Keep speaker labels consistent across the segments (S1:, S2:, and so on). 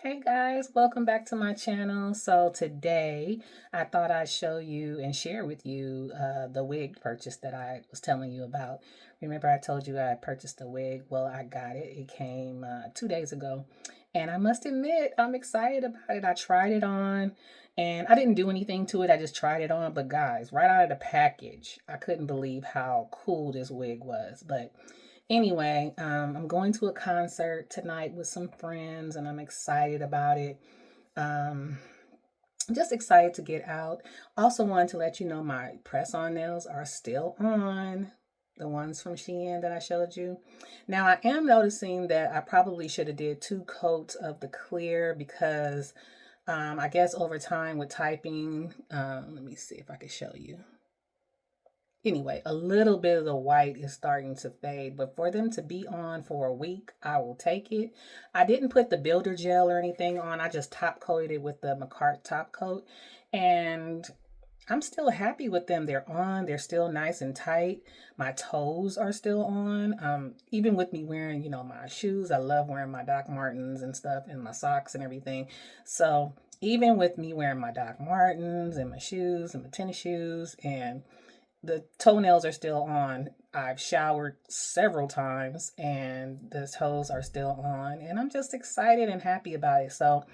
S1: Hey guys, welcome back to my channel. So today I thought I'd show you and share with you the wig purchase that I was telling you about. Remember I told you I purchased a wig? Well, I got it. It came 2 days ago. And I must admit, I'm excited about it. I tried it on and I didn't do anything to it. I just tried it on. But guys, right out of the package, I couldn't believe how cool this wig was. But anyway, I'm going to a concert tonight with some friends and I'm excited about it. Um, just excited to get out. Also wanted to let you know my press-on nails are still on. The ones from Shein that I showed you. Now I am noticing that I probably should have did 2 coats of the clear because I guess over time with typing, let me see if I can show you. Anyway, a little bit of the white is starting to fade, but for them to be on for a week, I will take it. I didn't put the builder gel or anything on. I just top coated it with the McCart top coat, and I'm still happy with them. They're on. They're still nice and tight. My toes are still on. Even with me wearing, my shoes. I love wearing my Doc Martens and stuff, and my socks and everything. So even with me wearing my Doc Martens and my shoes and my tennis shoes and the toenails are still on. I've showered several times and the toes are still on, and I'm just excited and happy about it. So,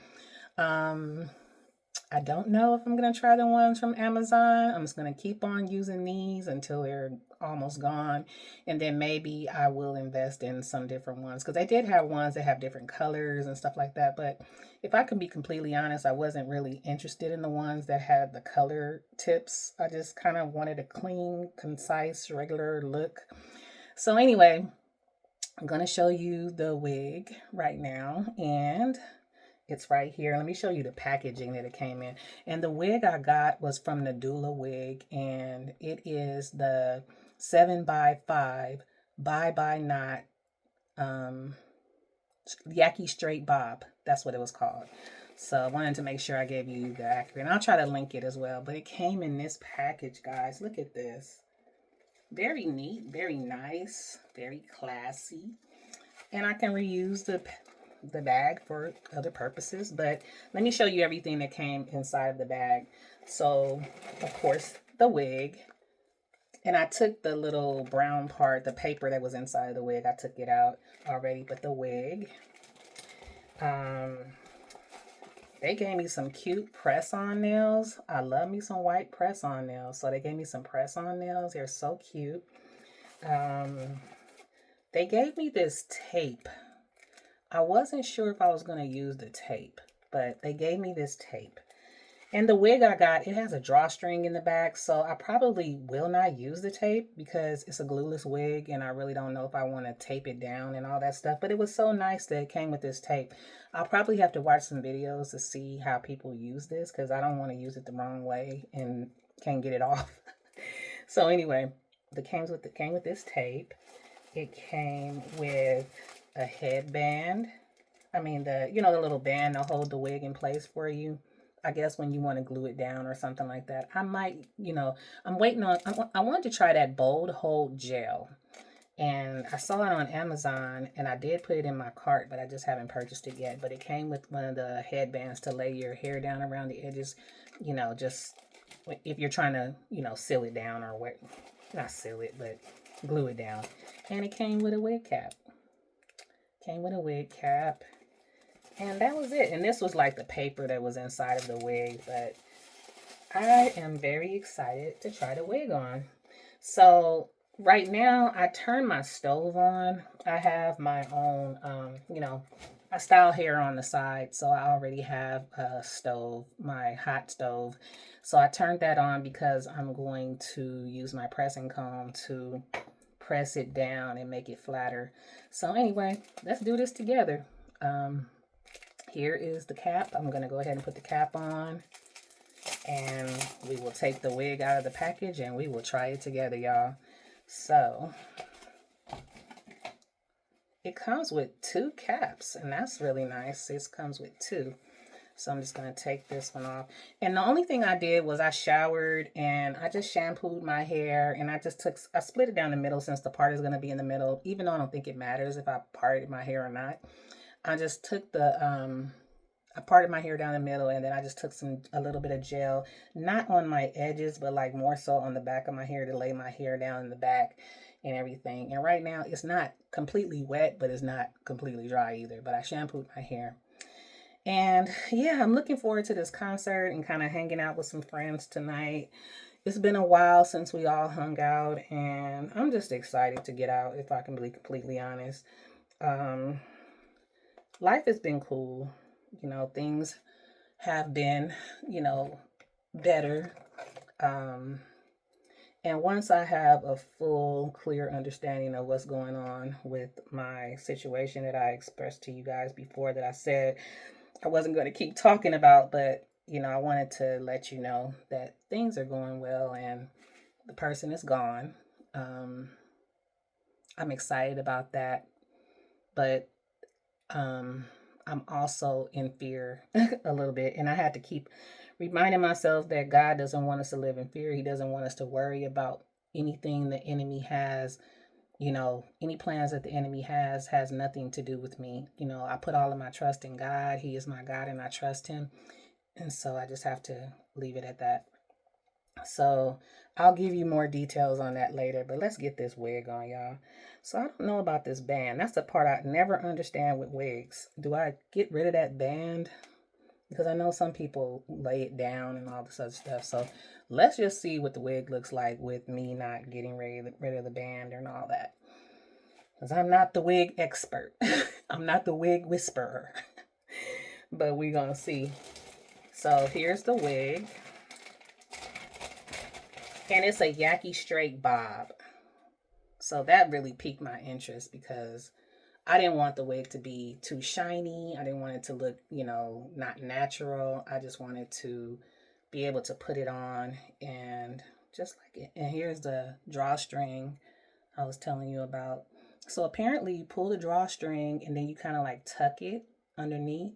S1: um, I don't know if I'm going to try the ones from Amazon. I'm just going to keep on using these until they're almost gone. And then maybe I will invest in some different ones because they did have ones that have different colors and stuff like that. But if I can be completely honest, I wasn't really interested in the ones that had the color tips. I just kind of wanted a clean, concise, regular look. So, anyway, I'm going to show you the wig right now. And it's right here. Let me show you the packaging that it came in. And the wig I got was from Nadula wig, and it is the 7x5 bye knot Yaki Straight bob. That's what it was called. So I wanted to make sure I gave you the accurate. And I'll try to link it as well. But it came in this package, guys. Look at this. Very neat, very nice, very classy. And I can reuse the bag for other purposes, but let me show you everything that came inside the bag. So of course the wig, and I took the little brown part, the paper that was inside of the wig, I took it out already. But the wig, um they gave me some cute press-on nails. I love me some white press-on nails, so they gave me some press-on nails. They're so cute. um they gave me this tape. I wasn't sure if I was going to use the tape, but they gave me this tape. And the wig I got, it has a drawstring in the back, so I probably will not use the tape because it's a glueless wig and I really don't know if I want to tape it down and all that stuff. But it was so nice that it came with this tape. I'll probably have to watch some videos to see how people use this because I don't want to use it the wrong way and can't get it off. So anyway, came with this tape. It came with a headband. I mean the little band to hold the wig in place for you. I guess when you want to glue it down or something like that. I might, I'm waiting on. I wanted to try that Bold Hold gel, and I saw it on Amazon, and I did put it in my cart, but I just haven't purchased it yet. But it came with one of the headbands to lay your hair down around the edges. Just if you're trying to, seal it down or what, not seal it, but glue it down. And it came with a wig cap. Came with a wig cap. And that was it. And this was like the paper that was inside of the wig. But I am very excited to try the wig on. So right now I turn my stove on. I have my own, I style hair on the side. So I already have a stove, my hot stove. So I turned that on because I'm going to use my pressing comb to press it down and make it flatter. So anyway, let's do this together. Here is the cap. I'm going to go ahead and put the cap on, and we will take the wig out of the package and we will try it together, y'all. So it comes with 2 caps, and that's really nice. This comes with 2. So I'm just going to take this one off. And the only thing I did was I showered and I just shampooed my hair, and I split it down the middle since the part is going to be in the middle, even though I don't think it matters if I parted my hair or not. I just took the I parted my hair down the middle, and then I just took a little bit of gel, not on my edges, but like more so on the back of my hair to lay my hair down in the back and everything. And right now it's not completely wet, but it's not completely dry either. But I shampooed my hair. And yeah, I'm looking forward to this concert and kind of hanging out with some friends tonight. It's been a while since we all hung out, and I'm just excited to get out, if I can be completely honest. Um, Life has been cool. Things have been, you know, better. Um, and once I have a full, clear understanding of what's going on with my situation that I expressed to you guys before, that I said I wasn't going to keep talking about, but I wanted to let you know that things are going well and the person is gone. Um, I'm excited about that, but I'm also in fear a little bit, and I had to keep reminding myself that God doesn't want us to live in fear. He doesn't want us to worry about anything the enemy has. Any plans that the enemy has nothing to do with me. I put all of my trust in God. He is my God, and I trust him. And so I just have to leave it at that. So I'll give you more details on that later, but let's get this wig on, y'all. So I don't know about this band. That's the part I never understand with wigs. Do I get rid of that band? Because I know some people lay it down and all this other stuff. So let's just see what the wig looks like with me not getting rid of the band and all that. Because I'm not the wig expert. I'm not the wig whisperer. But we're going to see. So here's the wig. And it's a Yaki Straight bob. So that really piqued my interest because I didn't want the wig to be too shiny. I didn't want it to look, not natural. I just wanted to be able to put it on and just like it. And here's the drawstring I was telling you about. So apparently you pull the drawstring and then you kind of like tuck it underneath,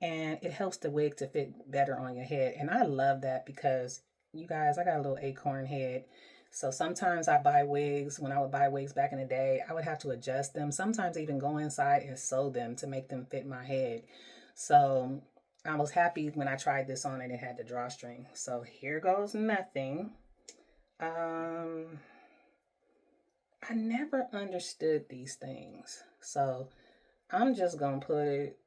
S1: and it helps the wig to fit better on your head. And I love that because you guys, I got a little acorn head. So sometimes I buy wigs. When I would buy wigs back in the day, I would have to adjust them. Sometimes even go inside and sew them to make them fit my head. So I was happy when I tried this on and it had the drawstring. So here goes nothing. I never understood these things. So I'm just going to put it,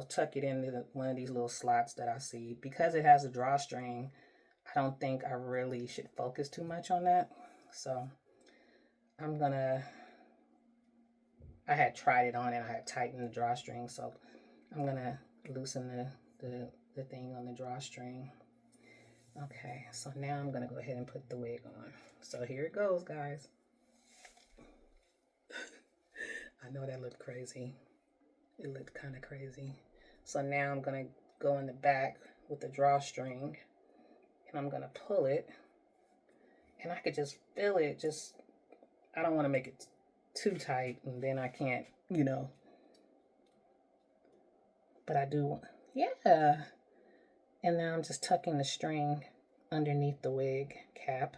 S1: tuck it into one of these little slots that I see. Because it has a drawstring, I don't think I really should focus too much on that. So I had tried it on and I had tightened the drawstring. So I'm going to loosen the thing on the drawstring. Okay, so now I'm going to go ahead and put the wig on. So here it goes, guys. I know that looked crazy. It looked kind of crazy. So now I'm going to go in the back with the drawstring. And I'm going to pull it. And I could just feel it. I don't want to make it too tight. And then I can't, But I do. Yeah. And now I'm just tucking the string underneath the wig cap.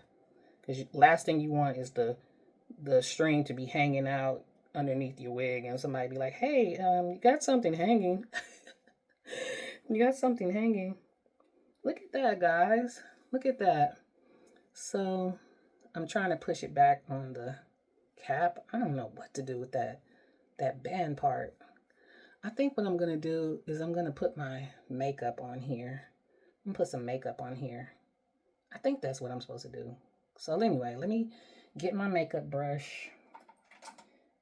S1: Because last thing you want is the string to be hanging out underneath your wig. And somebody be like, hey, you got something hanging. You got something hanging. Look at that, guys. Look at that. So I'm trying to push it back on the cap. I don't know what to do with that band part. I think what I'm going to do is I'm going to put my makeup on here. I'm going to put some makeup on here. I think that's what I'm supposed to do. So anyway, let me get my makeup brush.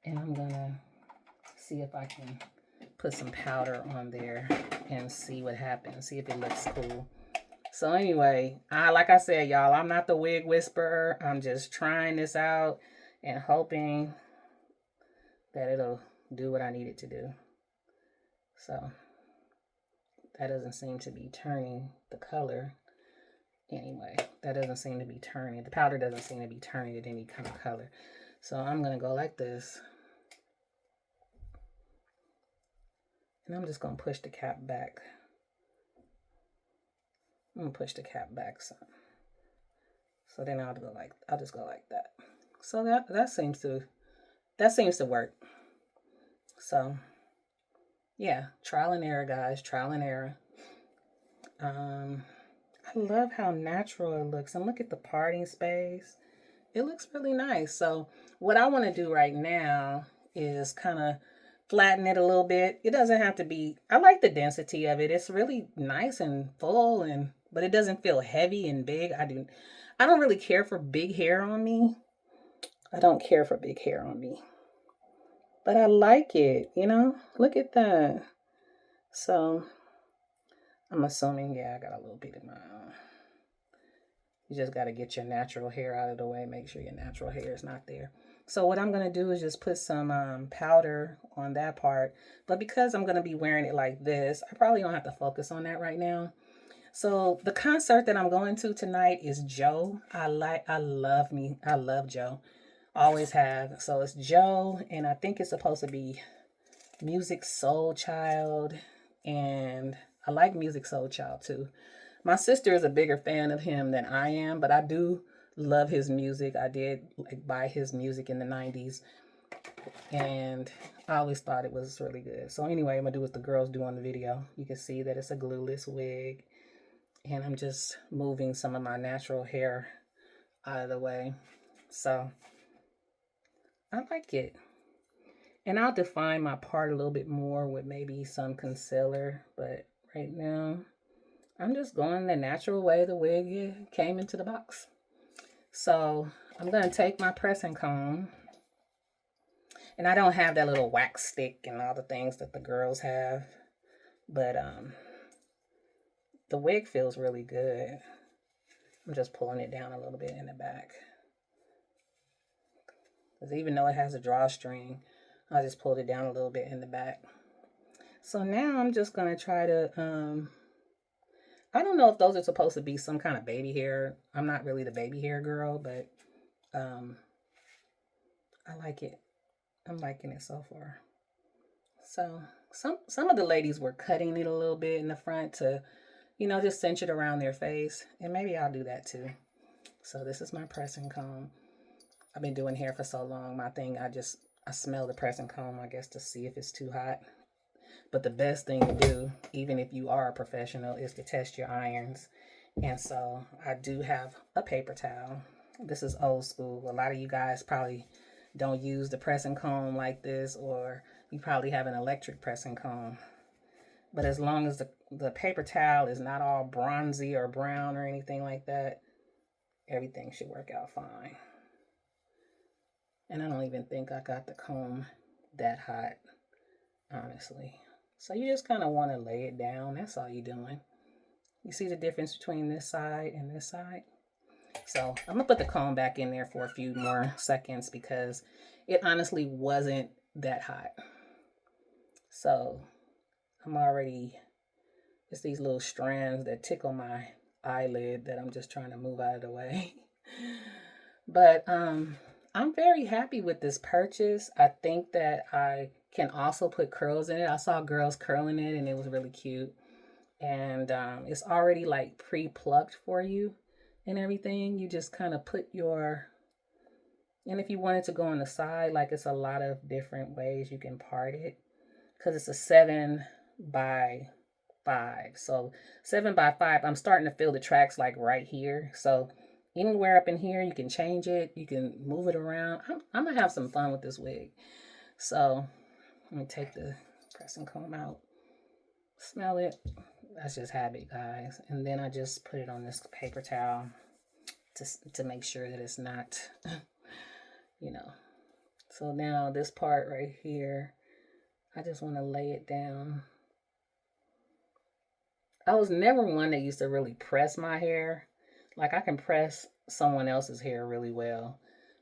S1: And I'm going to see if I can put some powder on there and see what happens. See if it looks cool. So anyway, like I said, y'all, I'm not the wig whisperer. I'm just trying this out and hoping that it'll do what I need it to do. So that doesn't seem to be turning the color. Anyway, that doesn't seem to be turning. The powder doesn't seem to be turning it any kind of color. So I'm going to go like this. And I'm just going to push the cap back. I'm going to push the cap back some. So then I'll just go like that. So that seems to work. So Yeah, trial and error, guys. Trial and error. Um, I love how natural it looks. And look at the parting space. It looks really nice. So what I want to do right now is kind of flatten it a little bit. It doesn't have to be, I like the density of it. It's really nice and full, and but it doesn't feel heavy and big. I don't really care for big hair on me. I don't care for big hair on me. But I like it, you know? Look at that. So I'm assuming, yeah, I got a little bit of my you just got to get your natural hair out of the way. Make sure your natural hair is not there. So what I'm going to do is just put some powder on that part. But because I'm going to be wearing it like this, I probably don't have to focus on that right now. So the concert that I'm going to tonight is Joe. I love Joe. Always have. So it's Joe, and I think it's supposed to be Music Soul Child. And I like Music Soul Child too. My sister is a bigger fan of him than I am, but I do love his music. I did like buy his music in the 90s, and I always thought it was really good. So anyway, I'm gonna do what the girls do on the video. You can see that it's a glueless wig, and I'm just moving some of my natural hair out of the way. So I like it. And I'll define my part a little bit more with maybe some concealer, but right now I'm just going the natural way the wig came into the box. So I'm going to take my pressing comb, and I don't have that little wax stick and all the things that the girls have, but the wig feels really good. I'm just pulling it down a little bit in the back. Because even though it has a drawstring, I just pulled it down a little bit in the back. So now I'm just going to try to, I don't know if those are supposed to be some kind of baby hair. I'm not really the baby hair girl, but I like it. I'm liking it so far. So some of the ladies were cutting it a little bit in the front to, just cinch it around their face. And maybe I'll do that too. So this is my pressing comb. I've been doing hair for so long. My thing, I smell the pressing comb, I guess, to see if it's too hot. But the best thing to do, even if you are a professional, is to test your irons. And so I do have a paper towel. This is old school. A lot of you guys probably don't use the pressing comb like this, or you probably have an electric pressing comb. But as long as the paper towel is not all bronzy or brown or anything like that, everything should work out fine. And I don't even think I got the comb that hot, honestly. So you just kind of want to lay it down. That's all you're doing. You see the difference between this side and this side? So I'm going to put the comb back in there for a few more seconds because it honestly wasn't that hot. So I'm already, it's these little strands that tickle my eyelid that I'm just trying to move out of the way. But I'm very happy with this purchase. I think that I can also put curls in it. I saw girls curling it and it was really cute. And it's already like pre-plucked for you and everything. You just kind of put and if you wanted to go on the side, like it's a lot of different ways you can part it. Because it's a 7 by 5. So 7 by 5, I'm starting to feel the tracks like right here. So anywhere up in here, you can change it. You can move it around. I'm going to have some fun with this wig. So let me take the pressing comb out. Smell it. That's just habit, guys. And then I just put it on this paper towel to make sure that it's not, So now this part right here, I just want to lay it down. I was never one that used to really press my hair. Like I can press someone else's hair really well.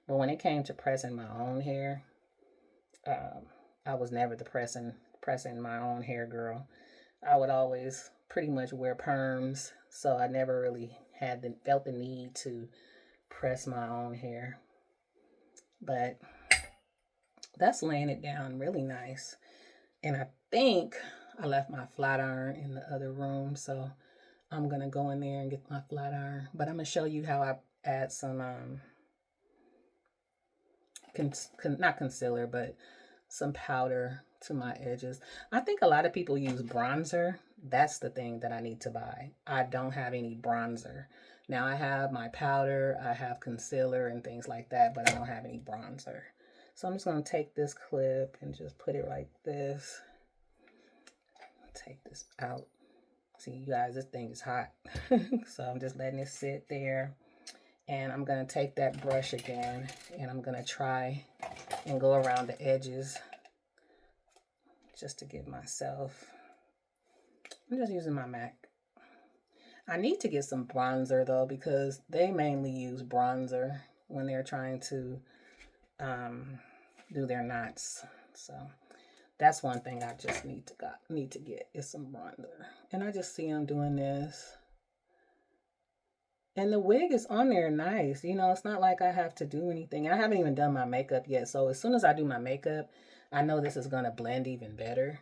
S1: But when it came to pressing my own hair, I was never the pressing my own hair girl. I would always pretty much wear perms, so I never really felt the need to press my own hair. But that's laying it down really nice. And I think I left my flat iron in the other room, so I'm gonna go in there and get my flat iron. But I'm gonna show you how I add some not concealer, but some powder to my edges. I think a lot of people use bronzer. That's the thing that I need to buy. I don't have any bronzer. Now I have my powder, I have concealer and things like that, but I don't have any bronzer. So I'm just going to take this clip and just put it like this. Take this out. See, you guys, this thing is hot. So I'm just letting it sit there. And I'm going to take that brush again and I'm going to try and go around the edges just to give myself, I'm just using my MAC. I need to get some bronzer though, because they mainly use bronzer when they're trying to do their knots. So that's one thing I just need to get is some bronzer. And I just see them doing this. And the wig is on there nice. You know, it's not like I have to do anything. I haven't even done my makeup yet. So as soon as I do my makeup, I know this is going to blend even better.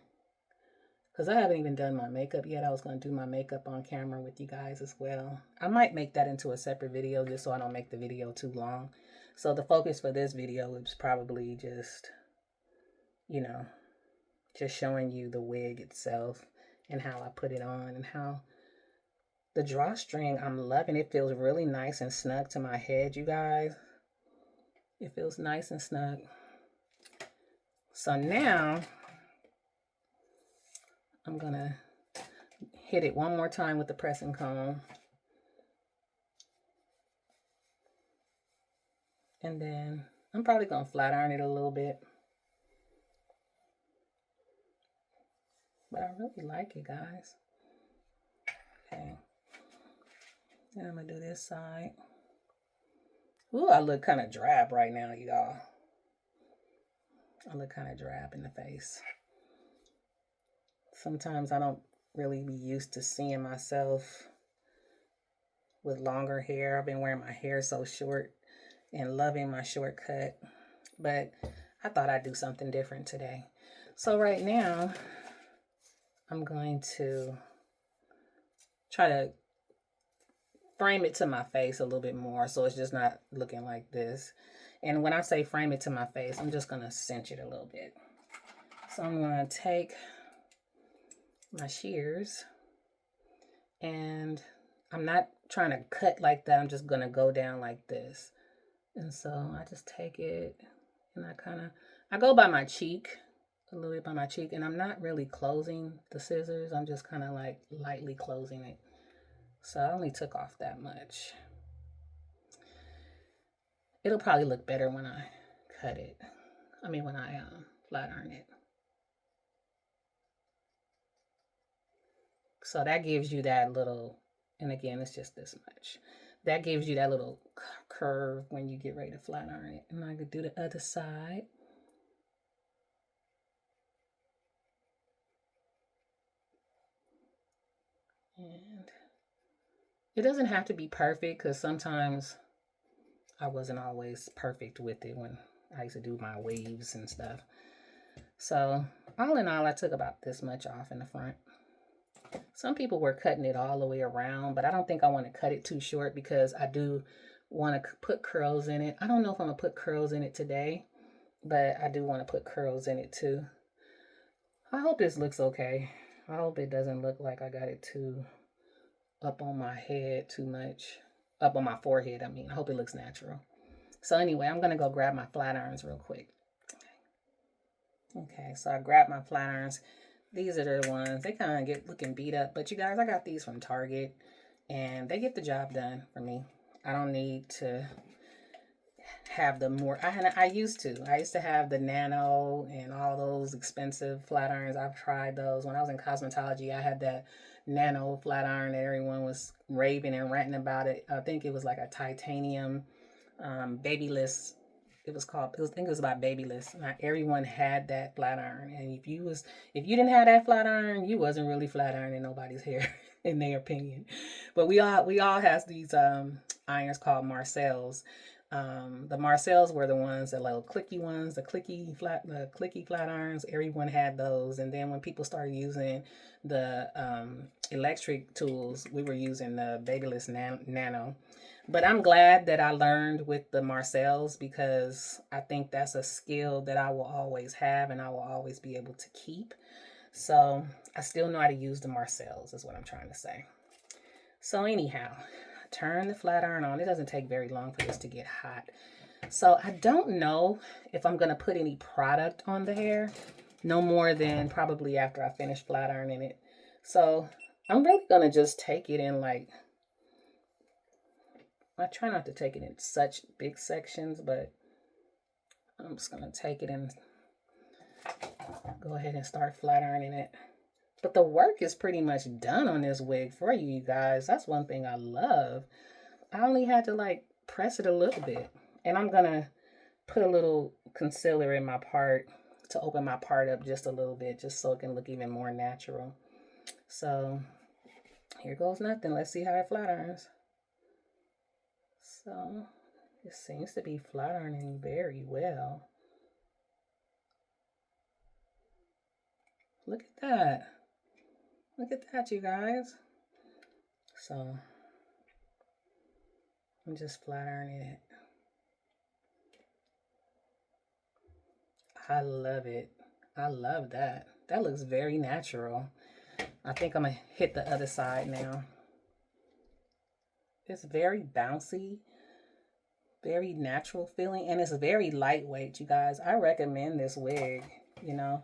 S1: Because I haven't even done my makeup yet. I was going to do my makeup on camera with you guys as well. I might make that into a separate video just so I don't make the video too long. So the focus for this video is probably just, you know, just showing you the wig itself and how I put it on and how the drawstring, I'm loving it. It feels really nice and snug to my head, you guys. It feels nice and snug. So now I'm gonna hit it one more time with the pressing comb. And then I'm probably gonna flat iron it a little bit. But I really like it, guys. Okay. Then I'm gonna do this side. Ooh, I look kind of drab right now, y'all. I look kind of drab in the face. Sometimes I don't really be used to seeing myself with longer hair. I've been wearing my hair so short and loving my short cut. But I thought I'd do something different today. So right now, I'm going to try to frame it to my face a little bit more so it's just not looking like this. And when I say frame it to my face, I'm just going to cinch it a little bit. So I'm going to take my shears and I'm not trying to cut like that. I'm just going to go down like this. And so I just take it and I go by my cheek, a little bit by my cheek, and I'm not really closing the scissors. I'm just kind of like lightly closing it. So I only took off that much. It'll probably look better when I cut it. I mean, when I flat iron it. So that gives you that little, and again, it's just this much. That gives you that little curve when you get ready to flat iron it. And I could do the other side. And it doesn't have to be perfect because sometimes I wasn't always perfect with it when I used to do my waves and stuff. So all in all, I took about this much off in the front. Some people were cutting it all the way around, but I don't think I want to cut it too short because I do want to put curls in it. I don't know if I'm going to put curls in it today, but I do want to put curls in it too. I hope this looks okay. I hope it doesn't look like I got it too up on my head too much. Up on my forehead, I mean. I hope it looks natural. So anyway, I'm going to go grab my flat irons real quick. Okay, so I grabbed my flat irons. These are the ones. They kind of get looking beat up. But you guys, I got these from Target. And they get the job done for me. I don't need to have the more. I used to have the Nano and all those expensive flat irons. I've tried those. When I was in cosmetology, I had that Nano flat iron that everyone was raving and ranting about it. I think it was like a titanium Babyless. It was called, I think it was about Babyless. Not everyone had that flat iron. And if you didn't have that flat iron, you wasn't really flat ironing nobody's hair, in their opinion. But we all has these irons called Marcel's. The Marcells were the ones, the little clicky ones, the clicky flat irons. Everyone had those. And then when people started using the electric tools, we were using the Babyless Nano. But I'm glad that I learned with the Marcells, because I think that's a skill that I will always have and I will always be able to keep. So I still know how to use the Marcells, is what I'm trying to say. So anyhow, turn the flat iron on. It doesn't take very long for this to get hot. So I don't know if I'm going to put any product on the hair. No more than probably after I finish flat ironing it. So I'm really going to just take it in like, I try not to take it in such big sections, but I'm just going to take it and go ahead and start flat ironing it. But the work is pretty much done on this wig for you, you guys. That's one thing I love. I only had to like press it a little bit. And I'm going to put a little concealer in my part to open my part up just a little bit, just so it can look even more natural. So here goes nothing. Let's see how it flat irons. So it seems to be flat ironing very well. Look at that. Look at that, you guys. So I'm just flat ironing it. I love it. I love that. That looks very natural. I think I'm going to hit the other side now. It's very bouncy, very natural feeling, and it's very lightweight, you guys. I recommend this wig, you know,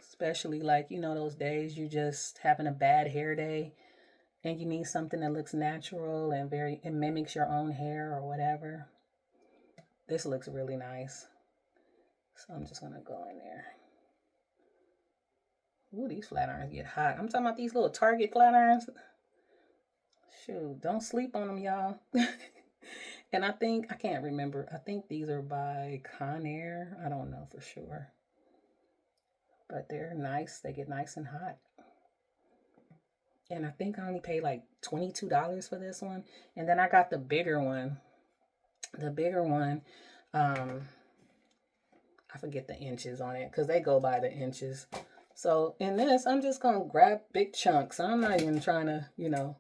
S1: especially like, you know, those days you just having a bad hair day and you need something that looks natural and it mimics your own hair or whatever. This looks really nice. So I'm just going to go in there. Ooh, these flat irons get hot. I'm talking about these little Target flat irons. Shoot, don't sleep on them, y'all. And I can't remember. I think these are by Conair. I don't know for sure. But they're nice. They get nice and hot. And I think I only paid like $22 for this one. And then I got the bigger one. The bigger one, I forget the inches on it because they go by the inches. So in this, I'm just going to grab big chunks. I'm not even trying to, you know,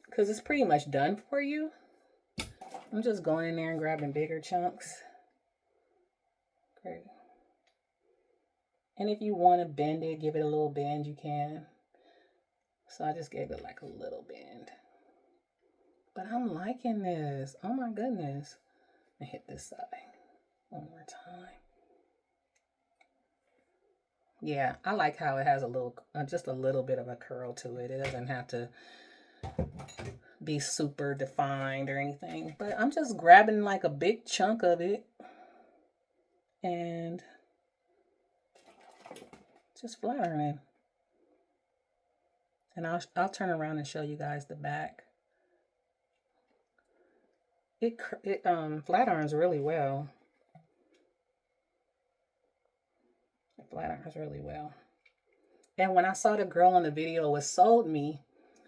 S1: because it's pretty much done for you. I'm just going in there and grabbing bigger chunks. Great. And if you want to bend it, give it a little bend, you can. So I just gave it like a little bend. But I'm liking this. Oh my goodness. Let me hit this side one more time. Yeah, I like how it has a little, just a little bit of a curl to it. It doesn't have to be super defined or anything. But I'm just grabbing like a big chunk of it and just flat ironing. And I'll turn around and show you guys the back. It flat irons really well. It flat irons really well. And when I saw the girl on the video, what sold me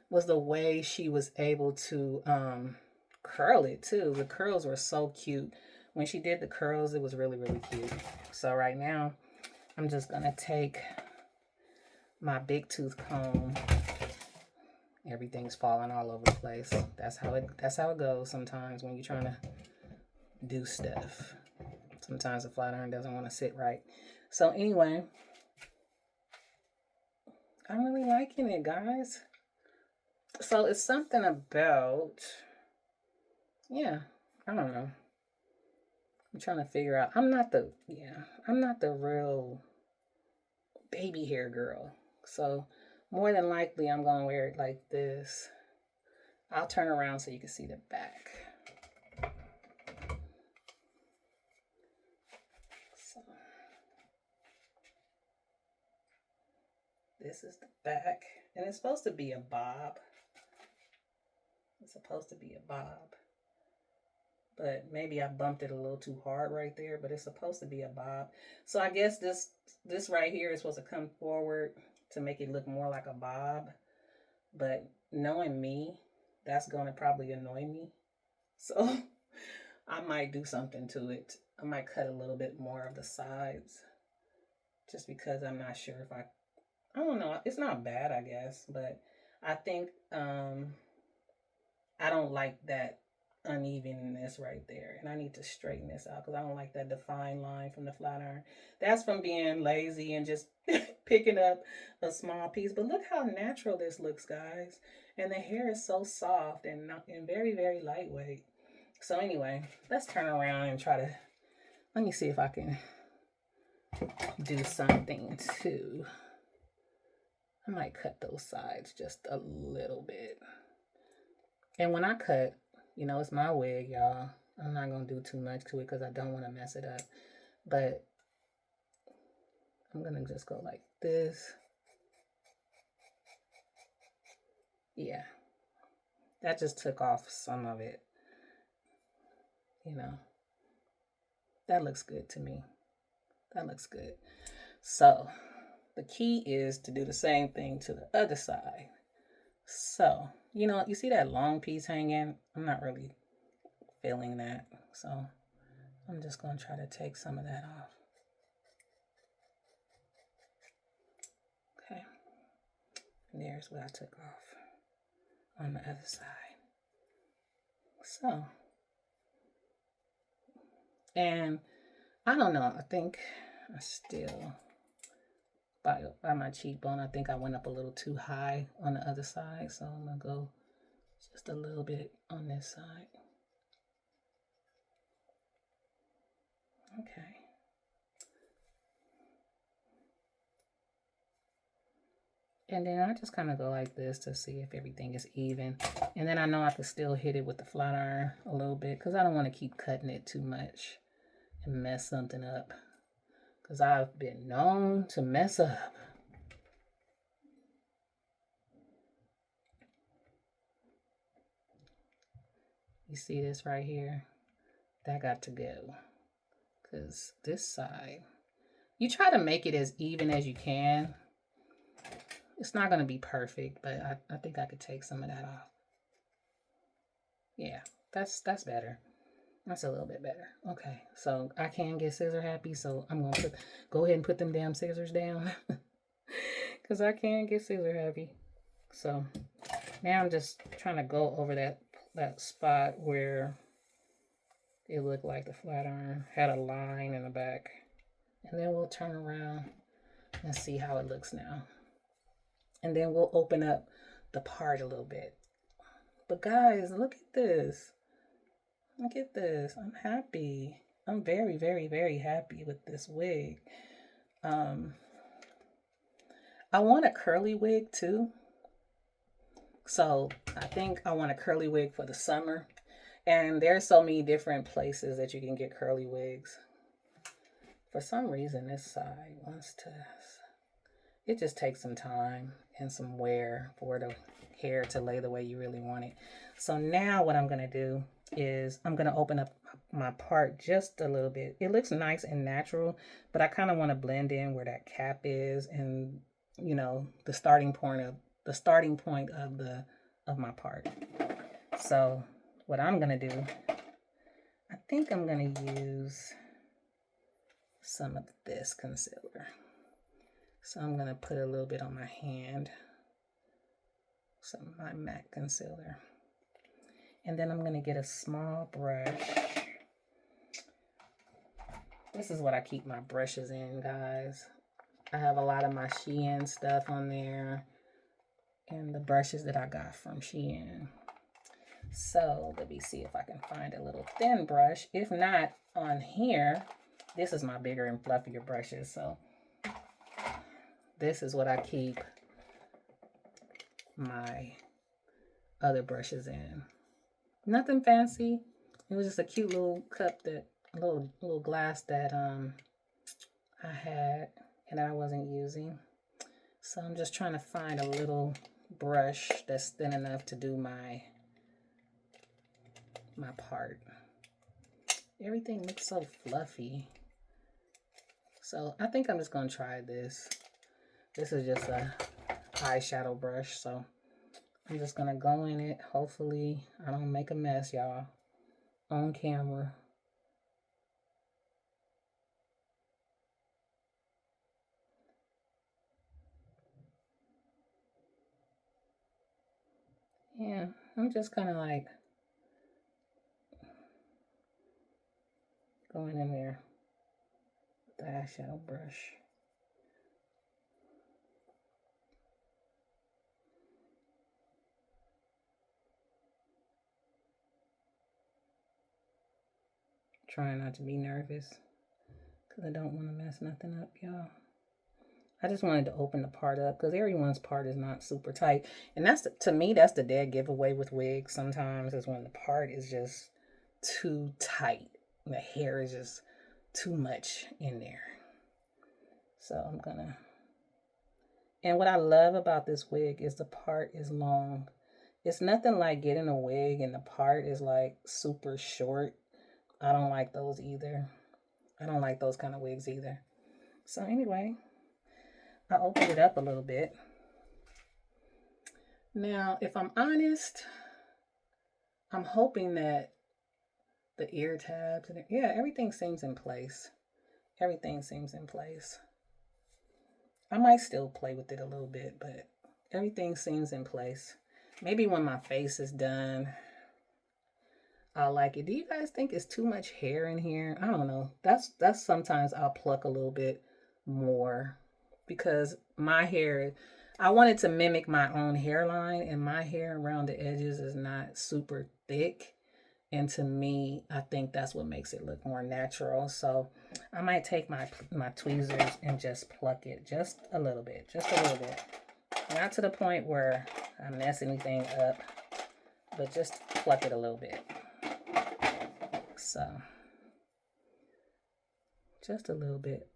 S1: was the way she was able to curl it too. The curls were so cute. When she did the curls, it was really, really cute. So right now, I'm just gonna take my big tooth comb. Everything's falling all over the place. That's how it goes sometimes when you're trying to do stuff. Sometimes the flat iron doesn't want to sit right. So anyway, I'm really liking it, guys. So it's something about, yeah, I don't know. I'm trying to figure out. I'm not the real baby hair girl. So more than likely I'm going to wear it like this. I'll turn around so you can see the back. So this is the back. And it's supposed to be a bob. It's supposed to be a bob. But maybe I bumped it a little too hard right there. But it's supposed to be a bob. So I guess this right here is supposed to come forward to make it look more like a bob. But knowing me, that's going to probably annoy me. So I might do something to it. I might cut a little bit more of the sides just because I'm not sure if I don't know. It's not bad, I guess, but I think I don't like that unevenness right there. And I need to straighten this out because I don't like that defined line from the flat iron. That's from being lazy and just picking up a small piece. But look how natural this looks, guys. And the hair is so soft and very, very lightweight. So anyway, let's turn around and try to, let me see if I can do something too. I might cut those sides just a little bit. And when I cut, you know, it's my wig, y'all. I'm not going to do too much to it because I don't want to mess it up. But I'm going to just go like this. Yeah. That just took off some of it. You know. That looks good to me. That looks good. So, the key is to do the same thing to the other side. So, you know, you see that long piece hanging? I'm not really feeling that. So, I'm just going to try to take some of that off. Okay. And there's what I took off on the other side. So, and I don't know. I think I still, by my cheekbone, I think I went up a little too high on the other side. So I'm going to go just a little bit on this side. Okay. And then I just kind of go like this to see if everything is even. And then I know I can still hit it with the flat iron a little bit because I don't want to keep cutting it too much and mess something up. Because I've been known to mess up. You see this right here? That got to go. Because this side, you try to make it as even as you can. It's not going to be perfect, but I think I could take some of that off. Yeah, that's better. That's a little bit better. Okay, so I can get scissor happy, so I'm going to go ahead and put them damn scissors down. Because I can get scissor happy. So now I'm just trying to go over that spot where it looked like the flat iron had a line in the back. And then we'll turn around and see how it looks now. And then we'll open up the part a little bit. But guys, look at this. Look at this. I'm happy. I'm very, very, very happy with this wig. I want a curly wig too. So I think I want a curly wig for the summer. And there's so many different places that you can get curly wigs. For some reason, this side wants to... It just takes some time and some wear for the hair to lay the way you really want it. So now what I'm going to do is I'm going to open up my part just a little bit. It looks nice and natural, but I kind of want to blend in where that cap is and, you know, the starting point of my part. So what I'm going to do, I think I'm going to use some of this concealer. So I'm going to put a little bit on my hand, some of my MAC concealer. And then I'm going to get a small brush. This is what I keep my brushes in, guys. I have a lot of my Shein stuff on there and the brushes that I got from Shein. So let me see if I can find a little thin brush. If not, on here, this is my bigger and fluffier brushes. So this is what I keep my other brushes in. Nothing fancy. It was just a cute little cup that, a little glass that I had and that I wasn't using. So I'm just trying to find a little brush that's thin enough to do my part. Everything looks so fluffy. So I think I'm just gonna try this. This is just a eyeshadow brush, so I'm just gonna go in it. Hopefully I don't make a mess, y'all. on camera. Yeah, I'm just kind of like going in there with the eyeshadow brush. Trying not to be nervous because I don't want to mess nothing up, y'all. I just wanted to open the part up because everyone's part is not super tight. And that's, to me, that's the dead giveaway with wigs sometimes, is when the part is just too tight. The hair is just too much in there. So I'm gonna, and what I love about this wig is the part is long. It's nothing like getting a wig and the part is like super short. I don't like those either. I don't like those kind of wigs either. So anyway, I opened it up a little bit. Now, if I'm honest, I'm hoping that the ear tabs and yeah, everything seems in place. Everything seems in place. I might still play with it a little bit, but everything seems in place. Maybe when my face is done, I'll like it. Do you guys think it's too much hair in here? I don't know. That's sometimes I'll pluck a little bit more because my hair, I wanted to mimic my own hairline, and my hair around the edges is not super thick. And to me, I think that's what makes it look more natural. So I might take my tweezers and just pluck it just a little bit, Not to the point where I mess anything up, but just pluck it a little bit. So just a little bit.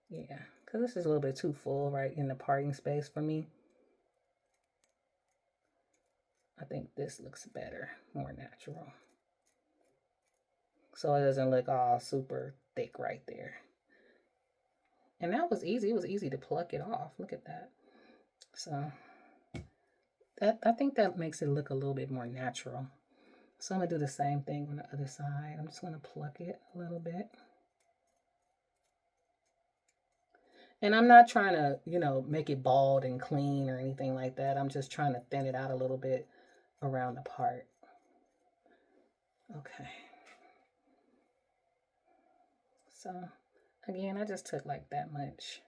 S1: Yeah, because this is a little bit too full right in the parting space for me. I think this looks better, more natural. So it doesn't look all super thick right there. And that was easy. It was easy to pluck it off. Look at that. So that, I think that makes it look a little bit more natural. So I'm going to do the same thing on the other side. I'm just going to pluck it a little bit. And I'm not trying to, make it bald and clean or anything like that. I'm just trying to thin it out a little bit around the part. Okay. So again, I just took like that much.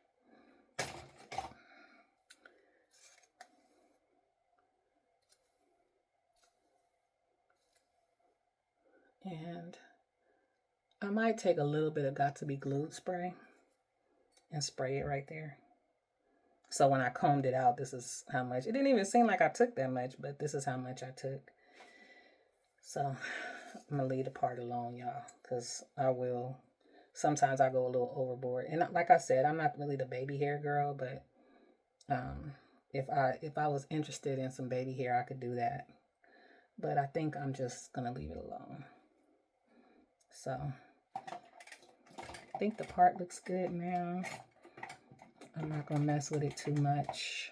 S1: And I might take a little bit of Got To Be Glued spray and spray it right there. So when I combed it out, this is how much. It didn't even seem like I took that much, but this is how much I took. So I'm going to leave the part alone, y'all, because sometimes I go a little overboard. And like I said, I'm not really the baby hair girl, but if I was interested in some baby hair, I could do that. But I think I'm just going to leave it alone. So I think the part looks good now. I'm not going to mess with it too much.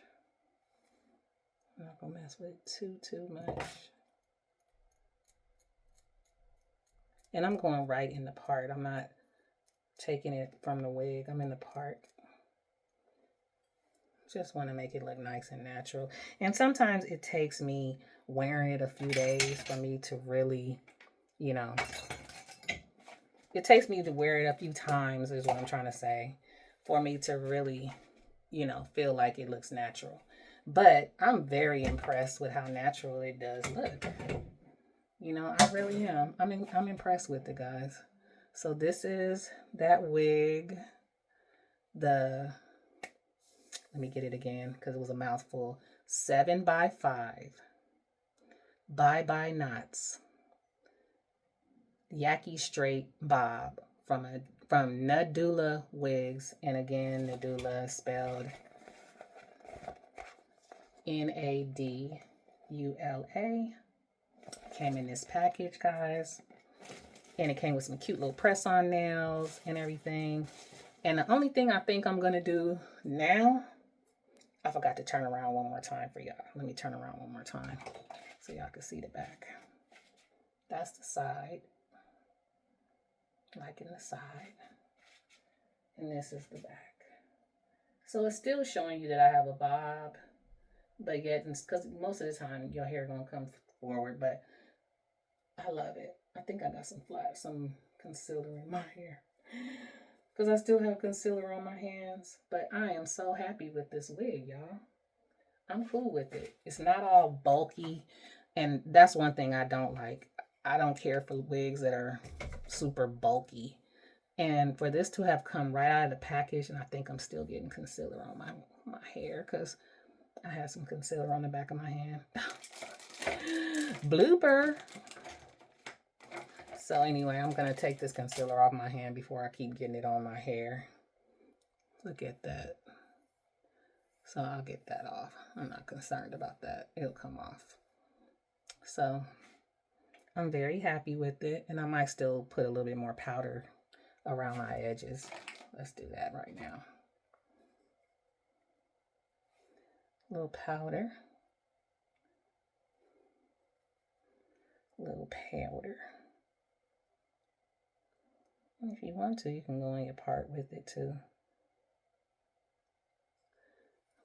S1: I'm not going to mess with it too much. And I'm going right in the part. I'm not taking it from the wig. I'm in the part. Just want to make it look nice and natural. And sometimes it takes me wearing it a few days for me to really, it takes me to wear it a few times is what I'm trying to say, for me to really, feel like it looks natural. But I'm very impressed with how natural it does look. I really am. I'm impressed with it, guys. So this is that wig. Let me get it again because it was a mouthful. 7x5. Bye knots. Yaki Straight bob from Nadula Wigs. And again, Nadula spelled Nadula. Came in this package, guys. And it came with some cute little press-on nails and everything. And the only thing I think I'm going to do now, I forgot to turn around one more time for y'all. Let me turn around one more time so y'all can see the back. That's the side. Like in the side. And this is the back. So it's still showing you that I have a bob. But yet, because most of the time your hair gonna come forward, but I love it. I think I got some concealer in my hair. Because I still have concealer on my hands. But I am so happy with this wig, y'all. I'm cool with it. It's not all bulky. And that's one thing I don't like. I don't care for wigs that are super bulky. And for this to have come right out of the package, and I think I'm still getting concealer on my hair because I had some concealer on the back of my hand. Blooper. So anyway, I'm going to take this concealer off my hand before I keep getting it on my hair. Look at that. So I'll get that off. I'm not concerned about that. It'll come off. So I'm very happy with it. And I might still put a little bit more powder around my edges. Let's do that right now. A little powder. A little powder. And if you want to, you can go in your part with it too.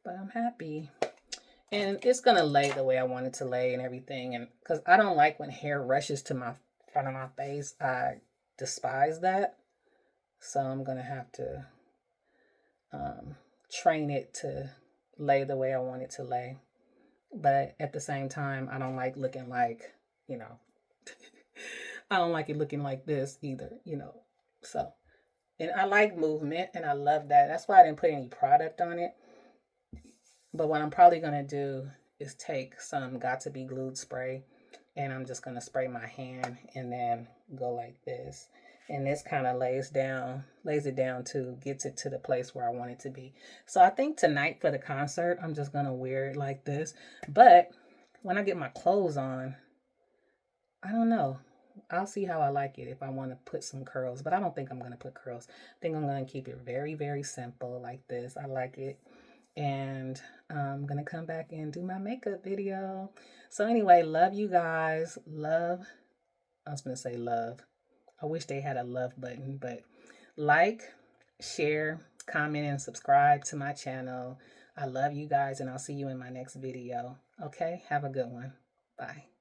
S1: But I'm happy. And it's going to lay the way I want it to lay and everything. And because I don't like when hair rushes to my front of my face. I despise that. So I'm going to have to train it to lay the way I want it to lay. But at the same time, I don't like looking like, you know, I don't like it looking like this either, you know. So, and I like movement and I love that. That's why I didn't put any product on it. But what I'm probably going to do is take some Got To Be Glued spray and I'm just going to spray my hand and then go like this. And this kind of lays it down to gets it to the place where I want it to be. So I think tonight for the concert, I'm just going to wear it like this. But when I get my clothes on, I don't know. I'll see how I like it if I want to put some curls. But I don't think I'm going to put curls. I think I'm going to keep it very, very simple like this. I like it. And I'm going to come back and do my makeup video. So anyway, love you guys. Love. I was going to say love. I wish they had a love button, but like, share, comment, and subscribe to my channel. I love you guys, and I'll see you in my next video. Okay? Have a good one. Bye.